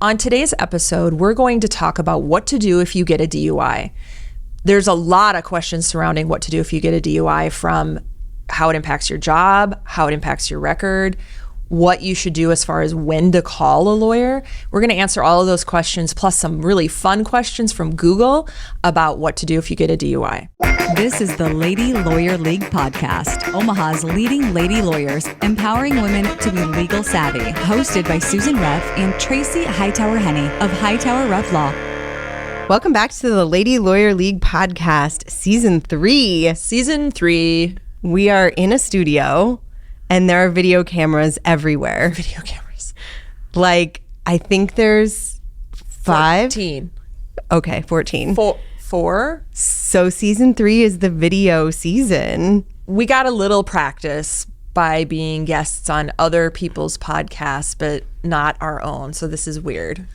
On today's episode, we're going to talk about what to do if you get a DUI. There's a lot of questions surrounding what to do if you get a DUI, from how it impacts your job, how it impacts your record, what you should do as far as when to call a lawyer. We're going to answer all of those questions, plus some really fun questions from Google about what to do if you get a DUI. This is the Lady Lawyer League podcast, Omaha's leading lady lawyers, empowering women to be legal savvy. Hosted by Susan Reff and Tracy Hightower of Hightower Reff Law. Welcome back to the Lady Lawyer League podcast, season 3. Season 3. We are in a studio and there are video cameras everywhere. Video cameras. Like, I think there's 5? 14. Okay, 14. 4? So season 3 is the video season. We got a little practice by being guests on other people's podcasts, but not our own. So this is weird.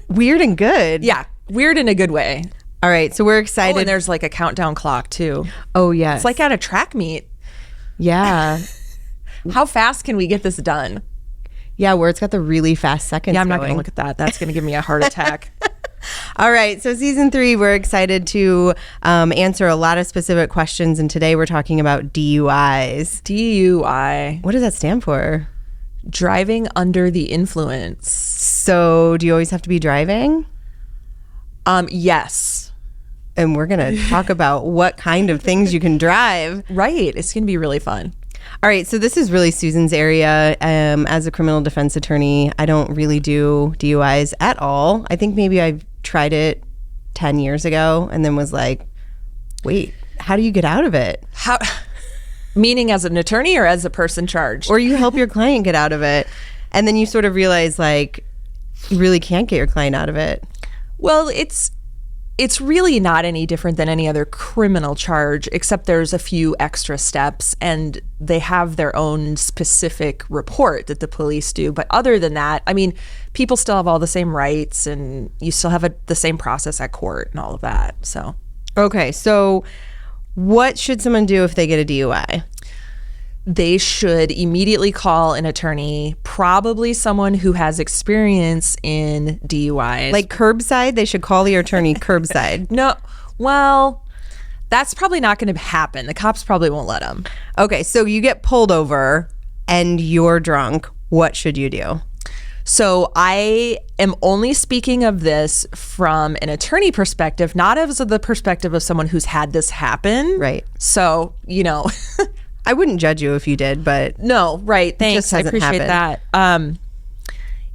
Weird and good. Yeah, weird in a good way. All right, so we're excited. Oh, and there's like a countdown clock too. Oh, yes. It's like at a track meet. Yeah. How fast can we get this done? Yeah, where it's got the really fast seconds. Yeah, I'm not going to look at that. That's going to give me a heart attack. All right, so season 3, we're excited to answer a lot of specific questions, and today we're talking about DUIs. DUI. What does that stand for? Driving under the influence. So do you always have to be driving? Yes. And we're going to talk about what kind of things you can drive. Right. It's going to be really fun. All right, so this is really Susan's area. As a criminal defense attorney, I don't really do DUIs at all. I think maybe I tried it 10 years ago and then was like, wait, how do you get out of it? How? Meaning as an attorney or as a person charged? Or you help your client get out of it. And then you sort of realize, like, you really can't get your client out of it. Well, it's really not any different than any other criminal charge, except there's a few extra steps and they have their own specific report that the police do. But other than that, I mean, people still have all the same rights and you still have the same process at court and all of that. So, okay, so what should someone do if they get a DUI? They should immediately call an attorney, probably someone who has experience in DUIs. Like curbside? They should call the attorney curbside. No, well, that's probably not going to happen. The cops probably won't let them. Okay, so you get pulled over and you're drunk. What should you do? So I am only speaking of this from an attorney perspective, not as the perspective of someone who's had this happen. Right. So, you know... I wouldn't judge you if you did, but... No, right. Thanks. I appreciate that.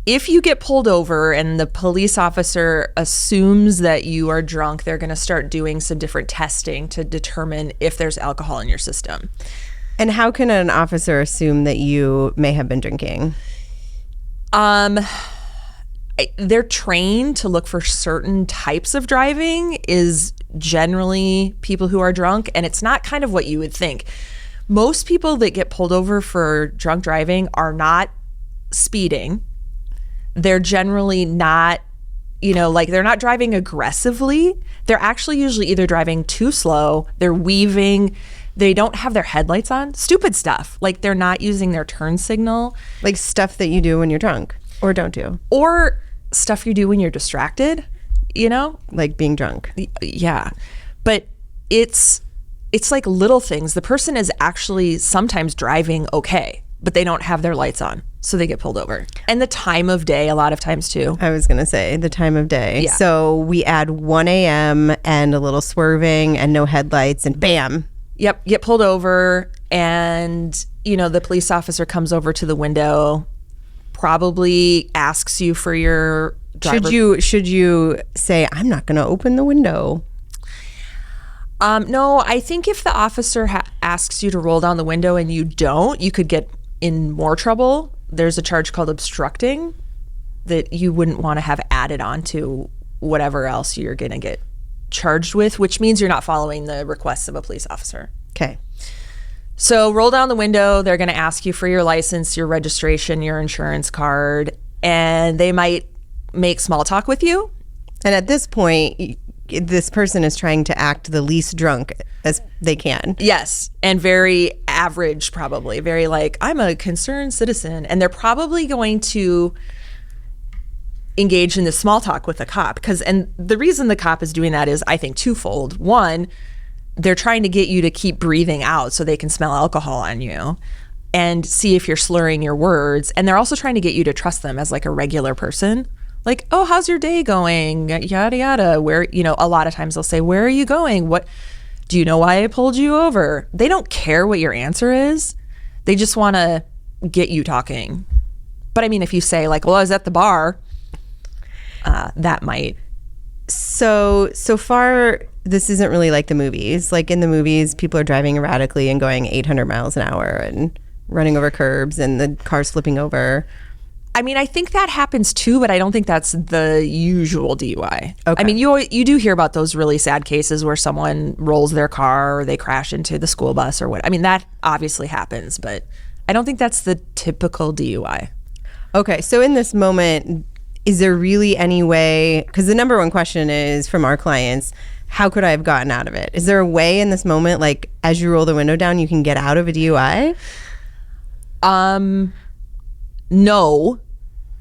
If you get pulled over and the police officer assumes that you are drunk, they're going to start doing some different testing to determine if there's alcohol in your system. And how can an officer assume that you may have been drinking? They're trained to look for certain types of driving, is generally people who are drunk, and it's not kind of what you would think. Most people that get pulled over for drunk driving are not speeding. They're generally not, like they're not driving aggressively. They're actually usually either driving too slow, they're weaving, they don't have their headlights on, stupid stuff. Like they're not using their turn signal. Like stuff that you do when you're drunk or don't do. Or stuff you do when you're distracted, Like being drunk. Yeah. But it's like little things. The person is actually sometimes driving okay, but they don't have their lights on, so they get pulled over. And the time of day, a lot of times too. I was going to say the time of day. Yeah. So we add 1 a.m. and a little swerving and no headlights and bam. Yep, get pulled over and, the police officer comes over to the window, probably asks you for your driver. Should you say, I'm not going to open the window? No, I think if the officer asks you to roll down the window and you don't, you could get in more trouble. There's a charge called obstructing that you wouldn't want to have added on to whatever else you're going to get charged with, which means you're not following the requests of a police officer. Okay. So roll down the window. They're going to ask you for your license, your registration, your insurance card, and they might make small talk with you. And at this point, this person is trying to act the least drunk as they can. Yes, and very average probably. Very like, I'm a concerned citizen. And they're probably going to engage in this small talk with the cop. And the reason the cop is doing that is, I think, twofold. One, they're trying to get you to keep breathing out so they can smell alcohol on you and see if you're slurring your words. And they're also trying to get you to trust them as like a regular person. Like, oh, how's your day going? Yada, yada. Where, a lot of times they'll say, where are you going? What, do you know why I pulled you over? They don't care what your answer is. They just want to get you talking. But I mean, if you say like, well, I was at the bar, that might. So far, this isn't really like the movies. Like in the movies, people are driving erratically and going 800 miles an hour and running over curbs and the car's flipping over. I mean, I think that happens too, but I don't think that's the usual DUI. Okay. I mean, you do hear about those really sad cases where someone rolls their car or they crash into the school bus or what. I mean, that obviously happens, but I don't think that's the typical DUI. Okay, so in this moment, is there really any way, because the number one question is from our clients, how could I have gotten out of it? Is there a way in this moment, like as you roll the window down, you can get out of a DUI? No,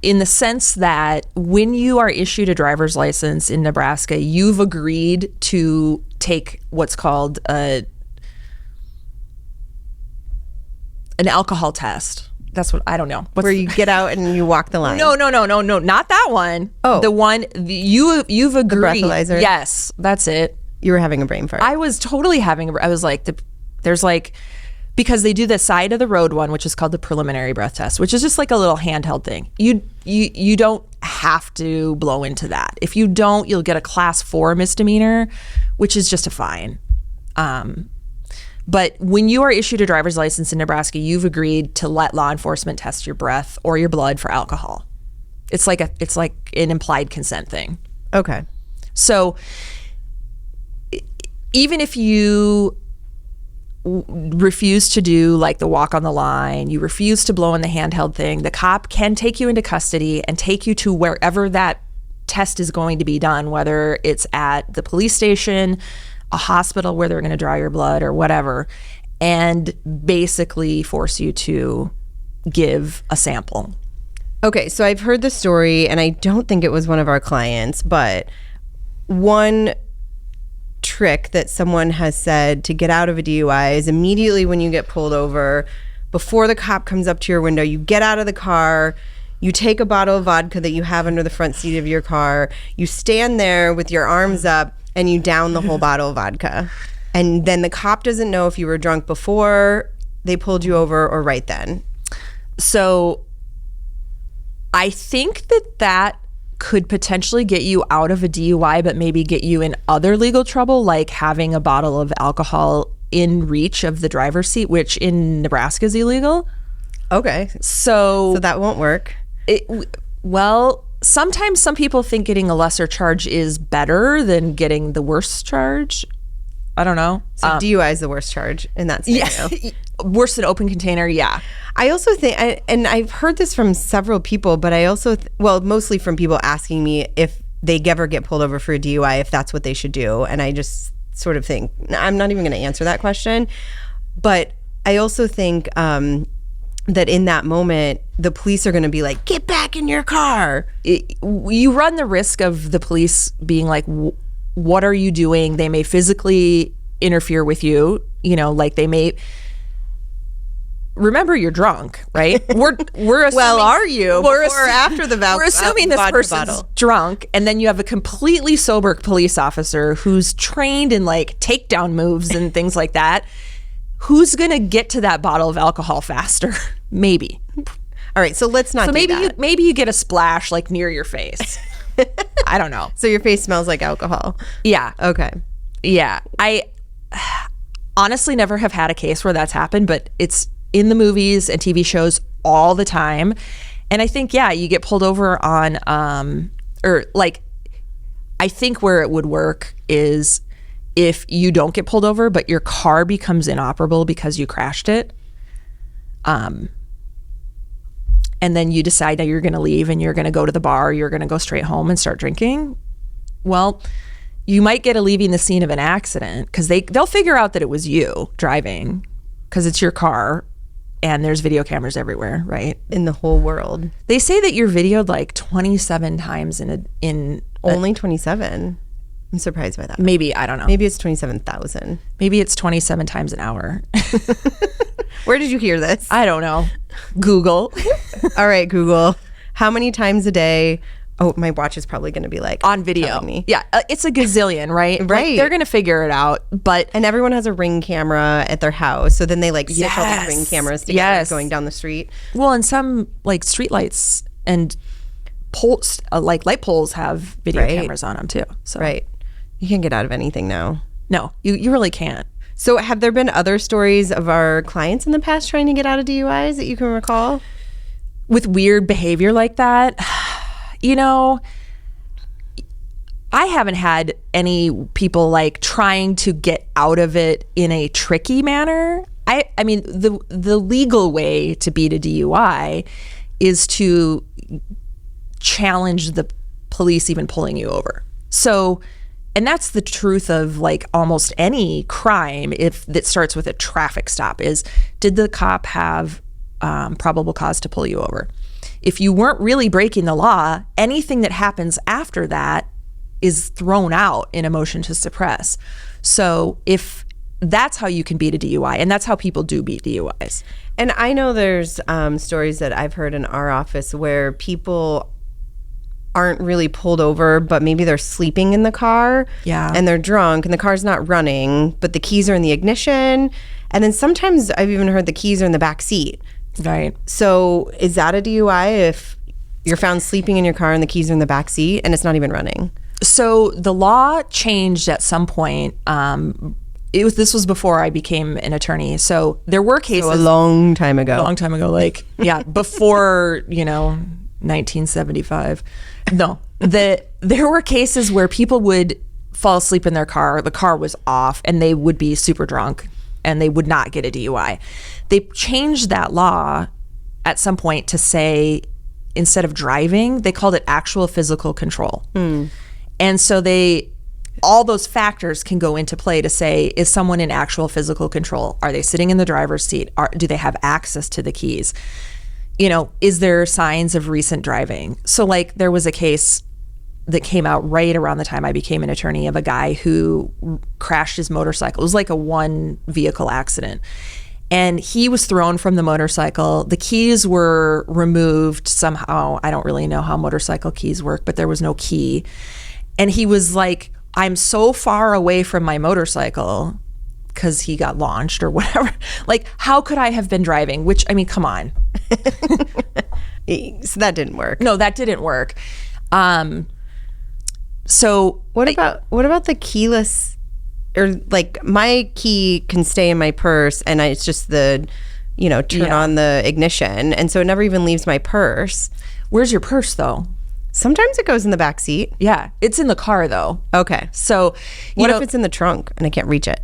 in the sense that when you are issued a driver's license in Nebraska, you've agreed to take what's called an alcohol test. That's what, I don't know. Where you get out and you walk the line. No, not that one. Oh. The one, you've agreed. The breathalyzer? Yes, that's it. You were having a brain fart. I was totally I was like, there's like, because they do the side of the road one, which is called the preliminary breath test, which is just like a little handheld thing. You don't have to blow into that. If you don't, you'll get a class 4 misdemeanor, which is just a fine. But when you are issued a driver's license in Nebraska, you've agreed to let law enforcement test your breath or your blood for alcohol. It's like an implied consent thing. Okay. So even if you refuse to do like the walk on the line, you refuse to blow in the handheld thing, the cop can take you into custody and take you to wherever that test is going to be done, whether it's at the police station, a hospital where they're going to draw your blood or whatever, and basically force you to give a sample. Okay, so I've heard the story, and I don't think it was one of our clients, but one trick that someone has said to get out of a DUI is immediately when you get pulled over, before the cop comes up to your window, you get out of the car, you take a bottle of vodka that you have under the front seat of your car, you stand there with your arms up, and you down the whole bottle of vodka. And then the cop doesn't know if you were drunk before they pulled you over or right then. So I think that could potentially get you out of a DUI, but maybe get you in other legal trouble, like having a bottle of alcohol in reach of the driver's seat, which in Nebraska is illegal. Okay. So that won't work. Well, sometimes some people think getting a lesser charge is better than getting the worst charge. I don't know. So DUI is the worst charge in that scenario. Yeah, worse than open container, yeah. I also think, and I've heard this from several people, but I also, mostly from people asking me if they ever get pulled over for a DUI, if that's what they should do. And I just sort of think, I'm not even going to answer that question. But I also think that in that moment, the police are going to be like, get back in your car. You run the risk of the police being like, what are you doing? They may physically interfere with you, like they may. Remember, you're drunk, right? We're assuming, well, are you? We're after the We're assuming this person's bottle. Drunk, and then you have a completely sober police officer who's trained in like takedown moves and things like that. Who's gonna get to that bottle of alcohol faster? Maybe. All right, so let's not. So do that. maybe you get a splash like near your face. I don't know. So your face smells like alcohol. Yeah. Okay. Yeah. I honestly never have had a case where that's happened, but it's in the movies and TV shows all the time. And I think, yeah, you get pulled over on, I think where it would work is if you don't get pulled over, but your car becomes inoperable because you crashed it. And then you decide that you're going to leave and you're going to go to the bar, you're going to go straight home and start drinking. Well, you might get a leaving the scene of an accident because they'll figure out that it was you driving because it's your car. and there's video cameras everywhere, right? In the whole world. They say that you're videoed like 27 times in Only 27. I'm surprised by that. Maybe, I don't know. Maybe it's 27,000. Maybe it's 27 times an hour. Where did you hear this? I don't know. Google. All right, Google. How many times a day? Oh, my watch is probably going to be like on video. telling me. Yeah, it's a gazillion, right? Right. Like, they're going to figure it out, but and everyone has a Ring camera at their house, so then they like stitch all these Ring cameras together going down the street. Well, and some like street lights and poles, like light poles, have video cameras on them too. So right, you can't get out of anything now. No, you really can't. So have there been other stories of our clients in the past trying to get out of DUIs that you can recall? With weird behavior like that? You know, I haven't had any people like trying to get out of it in a tricky manner. I mean, the legal way to beat a DUI is to challenge the police even pulling you over. So, and that's the truth of like almost any crime that starts with a traffic stop is, did the cop have probable cause to pull you over? If you weren't really breaking the law, anything that happens after that is thrown out in a motion to suppress. So if that's how you can beat a DUI, and that's how people do beat DUIs. And I know there's stories that I've heard in our office where people aren't really pulled over, but maybe they're sleeping in the car. Yeah. And they're drunk and the car's not running, but the keys are in the ignition. And then sometimes I've even heard the keys are in the back seat. Right. So is that a DUI if you're found sleeping in your car and the keys are in the back seat and it's not even running? So the law changed at some point. This was before I became an attorney. So there were cases. So a long time ago. Like, yeah, before, 1975. No, there were cases where people would fall asleep in their car. The car was off and they would be super drunk and they would not get a DUI. They changed that law at some point to say, instead of driving, they called it actual physical control. And so all those factors can go into play to say, is someone in actual physical control? Are they sitting in the driver's seat? Do they have access to the keys? Is there signs of recent driving? So like there was a case that came out right around the time I became an attorney of a guy who crashed his motorcycle. It was like a one vehicle accident. And he was thrown from the motorcycle. The keys were removed somehow. I don't really know how motorcycle keys work, but there was no key. And he was like, I'm so far away from my motorcycle because he got launched or whatever. Like, how could I have been driving? Which, I mean, come on. So that didn't work. No, that didn't work. So what about the keyless, or like my key can stay in my purse and it's just the, turn on the ignition. And so it never even leaves my purse. Where's your purse though? Sometimes it goes in the back seat. Yeah. It's in the car though. Okay. So what if it's in the trunk and I can't reach it?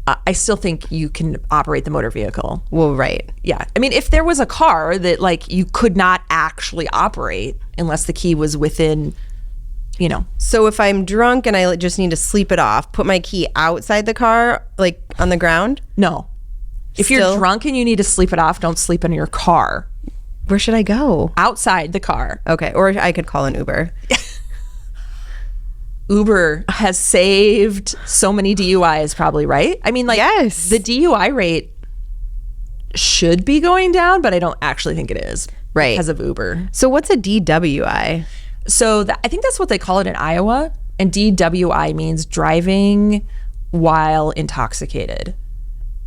I still think you can operate the motor vehicle. Well, right. Yeah. I mean, if there was a car that like you could not actually operate unless the key was within, So if I'm drunk and I just need to sleep it off, put my key outside the car, like on the ground? No. If you're drunk and you need to sleep it off, don't sleep in your car. Where should I go? Outside the car. Okay. Or I could call an Uber. Uber has saved so many DUIs probably, right? I mean, like, yes. The DUI rate should be going down, but I don't actually think it is. Right. Because of Uber. So what's a DWI? So I think that's what they call it in Iowa. And DWI means driving while intoxicated.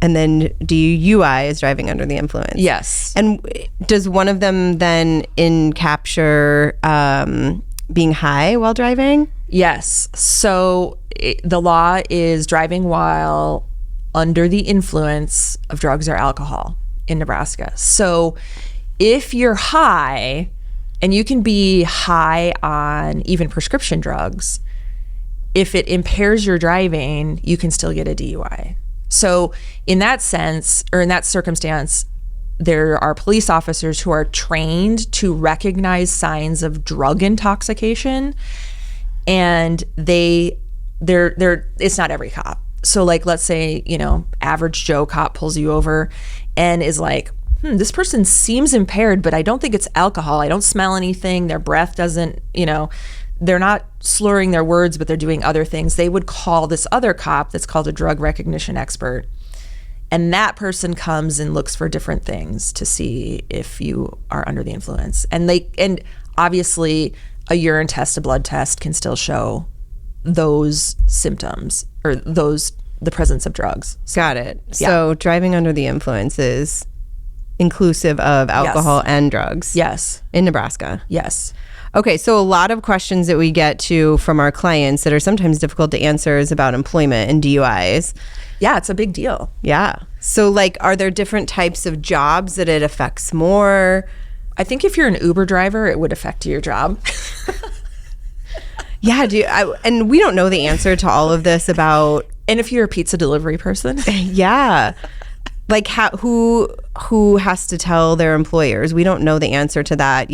And then DUI is driving under the influence. Yes. And does one of them then capture being high while driving? Yes. So the law is driving while under the influence of drugs or alcohol in Nebraska. So if you're high, and you can be high on even prescription drugs, if it impairs your driving, you can still get a DUI. So in that sense, or in that circumstance, there are police officers who are trained to recognize signs of drug intoxication, and they're it's not every cop. So like, let's say, average Joe cop pulls you over and is like, this person seems impaired, but I don't think it's alcohol. I don't smell anything. Their breath doesn't, they're not slurring their words, but they're doing other things. They would call this other cop that's called a drug recognition expert. And that person comes and looks for different things to see if you are under the influence. And obviously a urine test, a blood test can still show those symptoms or the presence of drugs. Got it. Yeah. So driving under the influence is inclusive of alcohol and drugs. Yes. In Nebraska. Yes. Okay, so a lot of questions that we get to from our clients that are sometimes difficult to answer is about employment and DUIs. Yeah, it's a big deal. Yeah. So are there different types of jobs that it affects more? I think if you're an Uber driver, it would affect your job. Yeah, and we don't know the answer to all of this about... And if you're a pizza delivery person? Yeah. Who has to tell their employers? We don't know the answer to that,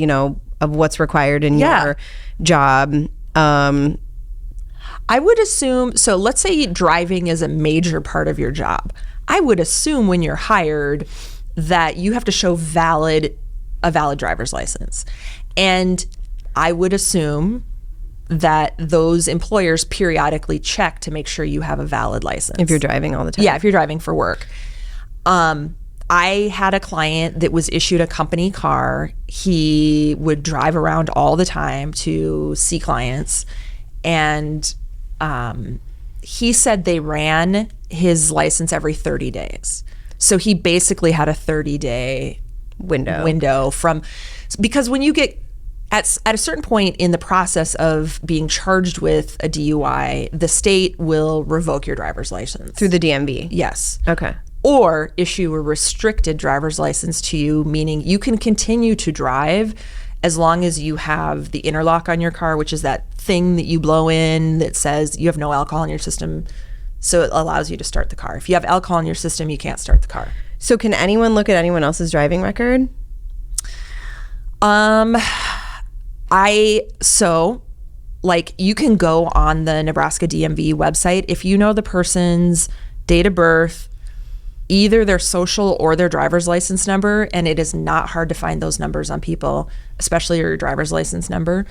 of what's required in your job. I would assume, so let's say driving is a major part of your job. I would assume when you're hired that you have to show a valid driver's license. And I would assume that those employers periodically check to make sure you have a valid license. If you're driving all the time. Yeah, if you're driving for work. I had a client that was issued a company car. He would drive around all the time to see clients. And he said they ran his license every 30 days. So he basically had a 30-day window because when you get at a certain point in the process of being charged with a DUI, the state will revoke your driver's license. Through the DMV? Yes. Okay. Or issue a restricted driver's license to you, meaning you can continue to drive as long as you have the interlock on your car, which is that thing that you blow in that says you have no alcohol in your system. So it allows you to start the car. If you have alcohol in your system, you can't start the car. So can anyone look at anyone else's driving record? You can go on the Nebraska DMV website. If you know the person's date of birth, either their social or their driver's license number, and it is not hard to find those numbers on people, especially your driver's license number.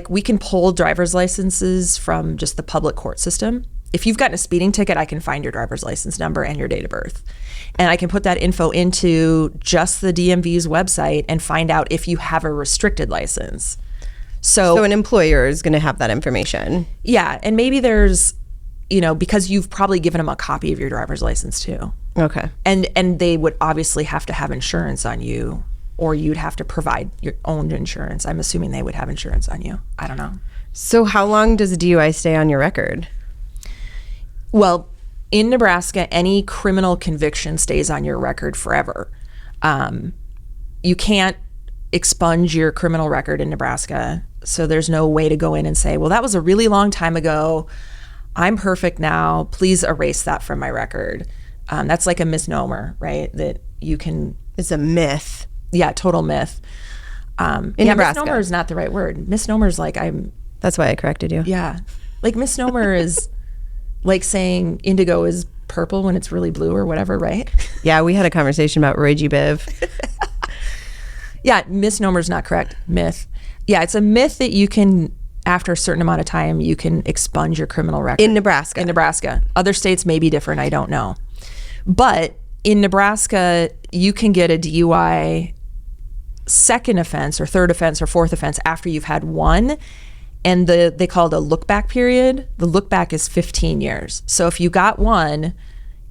We can pull driver's licenses from just the public court system. If you've gotten a speeding ticket, I can find your driver's license number and your date of birth. And I can put that info into just the DMV's website and find out if you have a restricted license. So an employer is going to have that information. Yeah, and maybe there's, because you've probably given them a copy of your driver's license too. Okay. And they would obviously have to have insurance on you, or you'd have to provide your own insurance. I'm assuming they would have insurance on you. I don't know. So how long does a DUI stay on your record? Well, in Nebraska, any criminal conviction stays on your record forever. You can't expunge your criminal record in Nebraska. So there's no way to go in and say, well, that was a really long time ago. I'm perfect now. Please erase that from my record. That's like a misnomer, right? That you can... It's a myth. Yeah, total myth. In Nebraska. Misnomer is not the right word. Misnomer is That's why I corrected you. Yeah. Misnomer is like saying indigo is purple when it's really blue or whatever, right? Yeah, we had a conversation about Roy Biv. Yeah, misnomer is not correct. Myth. Yeah, it's a myth that you can, after a certain amount of time, you can expunge your criminal record. In Nebraska. In Nebraska. Other states may be different. I don't know. But in Nebraska, you can get a DUI second offense or third offense or fourth offense after you've had one. And they call it a look back period. The look back is 15 years. So if you got one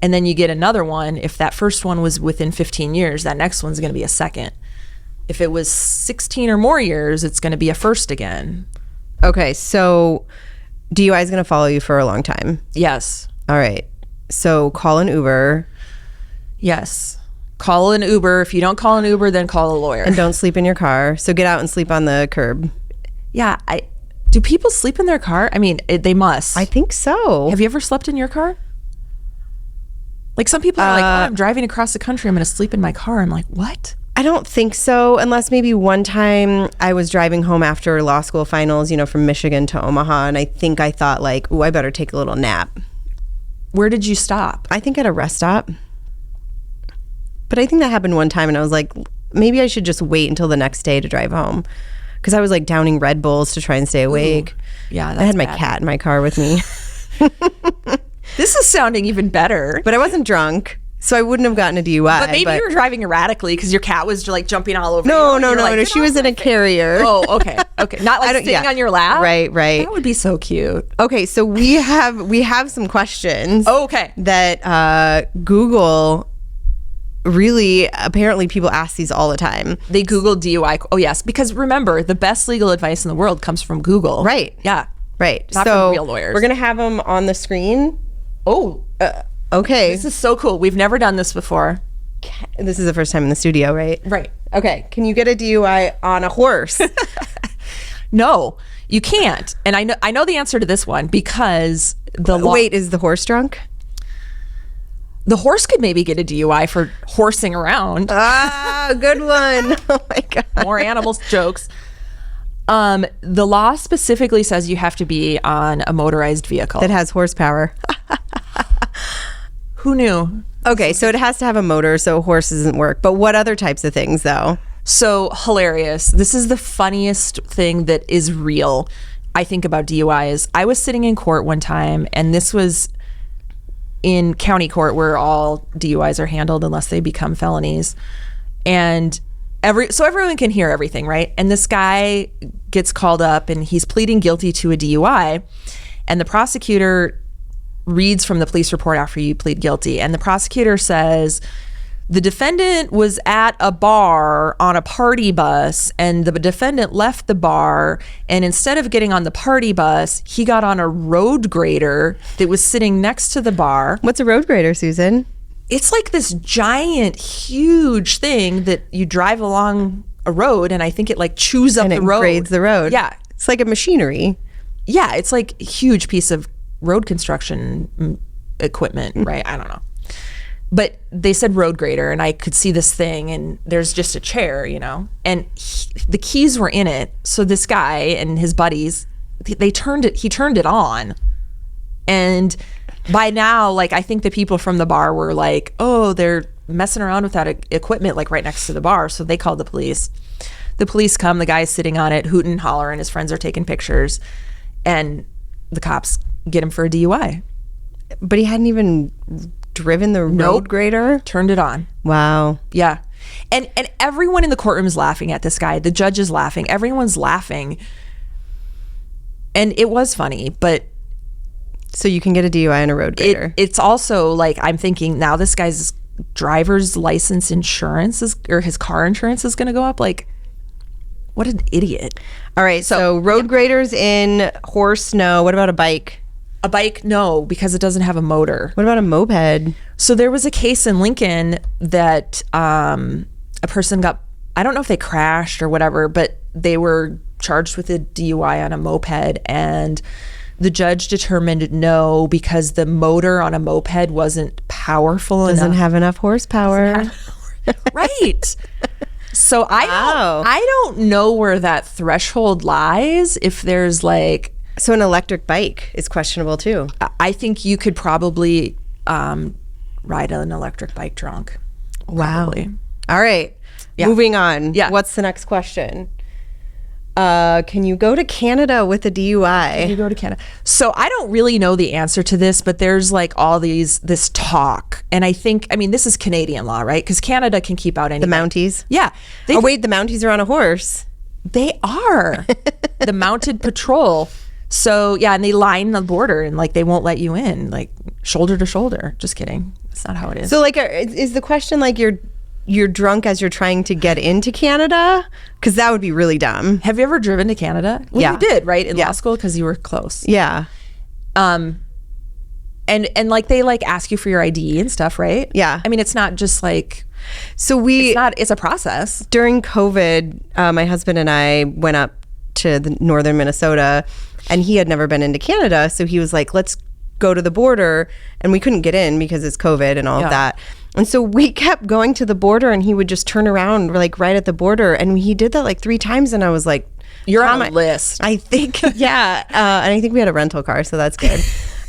and then you get another one, if that first one was within 15 years, that next one's going to be a second. If it was 16 or more years, it's going to be a first again. Okay, so DUI is going to follow you for a long time. Yes. All right. So call an Uber. Yes. Call an Uber. If you don't call an Uber, then call a lawyer. And don't sleep in your car. So get out and sleep on the curb. Yeah. Do people sleep in their car? I mean, they must. I think so. Have you ever slept in your car? Some people are like, oh, I'm driving across the country. I'm going to sleep in my car. I'm like, what? I don't think so, unless maybe one time I was driving home after law school finals, from Michigan to Omaha, and I think I thought ooh, I better take a little nap. Where did you stop? I think at a rest stop. But I think that happened one time and I was like, maybe I should just wait until the next day to drive home. Because I was like downing Red Bulls to try and stay awake. Ooh. Yeah, I had my cat in my car with me. This is sounding even better. But I wasn't drunk, so I wouldn't have gotten a DUI. But maybe you were driving erratically because your cat was like jumping all over no, you. No. She was in a carrier. Oh, okay. Not like sitting on your lap? Right. That would be so cute. Okay, so we have some questions. Oh, okay. That Google... Really, apparently people ask these all the time. They Google DUI. Oh, yes. Because remember, the best legal advice in the world comes from Google. Right. Yeah. Right. Not from real lawyers. We're going to have them on the screen. Oh. Okay. This is so cool. We've never done this before. This is the first time in the studio, right? Right. Okay. Can you get a DUI on a horse? No, you can't. And I know the answer to this one because the law... Wait, is the horse drunk? The horse could maybe get a DUI for horsing around. Ah, good one. Oh my God. More animals jokes. The law specifically says you have to be on a motorized vehicle. That has horsepower. Who knew? Okay, so it has to have a motor, so a horse doesn't work. But what other types of things, though? So hilarious. This is the funniest thing that is real, I think, about DUIs. I was sitting in court one time, and this was... in county court where all DUIs are handled unless they become felonies. And so everyone can hear everything, right? And this guy gets called up and he's pleading guilty to a DUI. And the prosecutor reads from the police report after you plead guilty. And the prosecutor says, the defendant was at a bar on a party bus and the defendant left the bar, and instead of getting on the party bus, he got on a road grader that was sitting next to the bar. What's a road grader, Susan? It's like this giant, huge thing that you drive along a road, and I think it like chews up the road. And it grades the road. Yeah. It's like a machinery. Yeah, it's like a huge piece of road construction equipment, right? I don't know. But they said road grader, and I could see this thing, and there's just a chair, and the keys were in it. So this guy and his buddies, he turned it on. And by now, like, I think the people from the bar were like, oh, they're messing around with that equipment, like right next to the bar. So they called the police. The police come, the guy's sitting on it, hooting and hollering, his friends are taking pictures, and the cops get him for a DUI. But he hadn't even driven the road grader? Turned it on. Wow. Yeah. And everyone in the courtroom is laughing at this guy. The judge is laughing. Everyone's laughing. And it was funny, but... So you can get a DUI and a road grader. It's also like, I'm thinking now this guy's driver's license insurance or his car insurance is going to go up. Like, what an idiot. All right. So road graders in, horse, no. What about a bike? A bike, no, because it doesn't have a motor. What about a moped? So there was a case in Lincoln that a person got, I don't know if they crashed or whatever, but they were charged with a DUI on a moped, and the judge determined no, because the motor on a moped wasn't powerful enough. Doesn't have enough horsepower. Right. So I don't know where that threshold lies. If there's like... So an electric bike is questionable too. I think you could probably ride an electric bike drunk. Wow. Probably. All right. Yeah. Moving on. Yeah. What's the next question? Can you go to Canada with a DUI? You go to Canada. So I don't really know the answer to this, but there's like all this talk. And I think, this is Canadian law, right? Because Canada can keep out any... The Mounties? Yeah. Wait, the Mounties are on a horse. They are. The mounted patrol. So yeah, and they line the border and like they won't let you in, like shoulder to shoulder. Just kidding. That's not how it is. So like, is the question like you're drunk as you're trying to get into Canada? Because that would be really dumb. Have you ever driven to Canada? Well, Yeah. You did, right? In law school, because you were close. Yeah. And like they like ask you for your ID and stuff, right? Yeah. It's not just like... So it's a process. During COVID, my husband and I went up to the northern Minnesota, and he had never been into Canada. So he was like, let's go to the border. And we couldn't get in because it's COVID and all of that. And so we kept going to the border, and he would just turn around like right at the border. And he did that like 3 times. And I was like, you're on a list. I think, yeah. And I think we had a rental car, so that's good.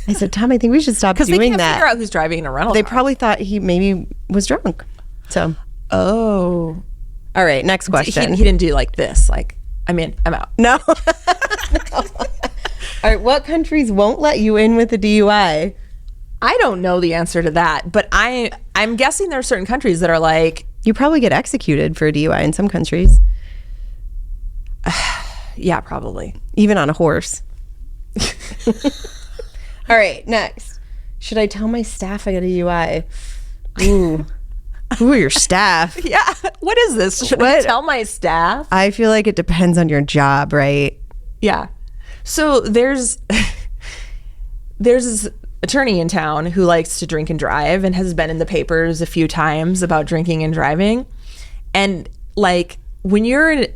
I said, Tom, I think we should stop doing that. Because they can't figure out who's driving a rental car. They probably thought he maybe was drunk. So, Oh. all right, next question. He didn't do like this. Like, I'm out. No. No. All right, what countries won't let you in with a DUI? I don't know the answer to that, but I'm guessing there are certain countries that are like, You probably get executed for a DUI in some countries, yeah, probably. even on a horse. All right, next. Should I tell my staff I got a DUI? Ooh. Who are your staff? Yeah. What is this? Should I tell my staff? I feel like it depends on your job, right? Yeah. So there's this attorney in town who likes to drink and drive and has been in the papers a few times about drinking and driving. And like when you're a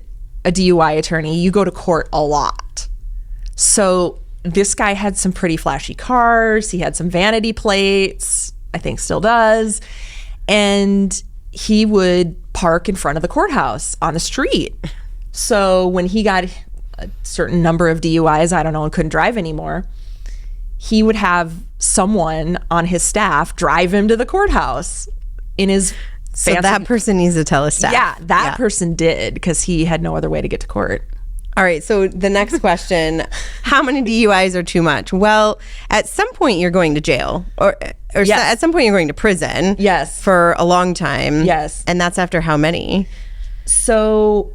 DUI attorney, you go to court a lot. So this guy had some pretty flashy cars. He had some vanity plates, I think still does. And he would park in front of the courthouse on the street. So when he got a certain number of DUIs, I don't know, and couldn't drive anymore, he would have someone on his staff drive him to the courthouse in his So that person needs to tell his staff. Yeah, that person did, because he had no other way to get to court. All right, so the next question, how many DUIs are too much? Well, at some point you're going to jail, or Yes. at some point you're going to prison. Yes. For a long time. Yes. And that's after how many? So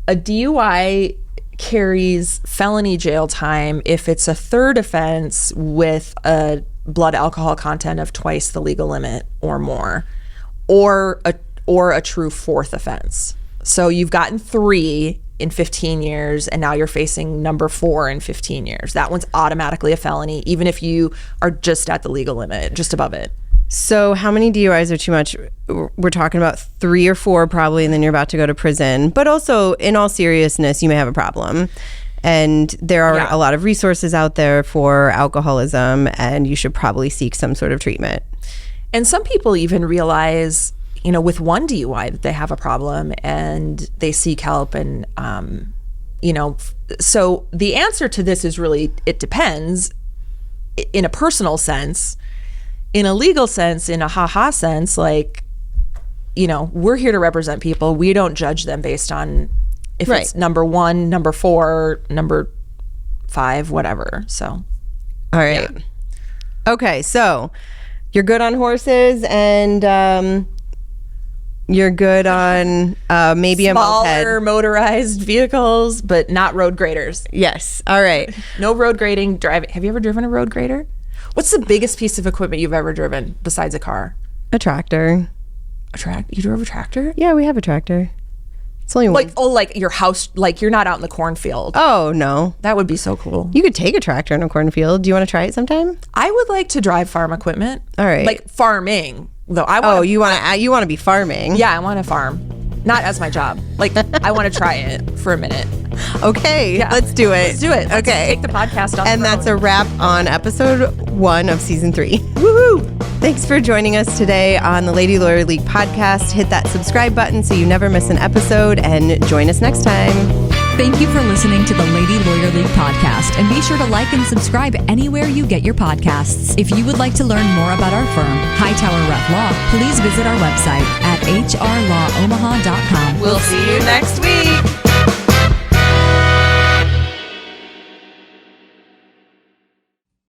a DUI carries felony jail time if it's a third offense with a blood alcohol content of twice the legal limit or more, or a true fourth offense. So you've gotten 3 in 15 years, and now you're facing number 4 in 15 years. That one's automatically a felony, even if you are just at the legal limit, just above it. So how many DUIs are too much? We're talking about 3 or 4 probably, and then you're about to go to prison. But also, in all seriousness, you may have a problem. And there are a lot of resources out there for alcoholism, and you should probably seek some sort of treatment. And some people even realize, you know, with one DUI that they have a problem, and they seek help. And, you know, so the answer to this is really, it depends in a personal sense. In a legal sense, in a ha-ha sense, like, you know, we're here to represent people. We don't judge them based on if it's number 1, number 4, number 5, whatever. So, all right. Yeah. Okay, so you're good on horses, and you're good on maybe smaller a moped. Motorized vehicles, but not road graders. Yes. All right. No road grading driving. Have you ever driven a road grader? What's the biggest piece of equipment you've ever driven besides a car? A tractor. A tractor? You drove a tractor? Yeah, we have a tractor. It's only one. Like your house, like you're not out in the cornfield. Oh, no. That would be so cool. You could take a tractor in a cornfield. Do you want to try it sometime? I would like to drive farm equipment. All right. Like farming, though. You want to be farming? Yeah, I want to farm. Not as my job. Like, I want to try it for a minute. Okay, Yeah. Let's do it. Let's do it. Let's Okay. take the podcast off. And that's a wrap on episode 1 of season 3. Woohoo! Thanks for joining us today on the Lady Lawyer League podcast. Hit that subscribe button so you never miss an episode, and join us next time. Thank you for listening to the Lady Lawyer League podcast, and be sure to like and subscribe anywhere you get your podcasts. If you would like to learn more about our firm, Hightower Reff Law, please visit our website at hrlawomaha.com. We'll see you next week.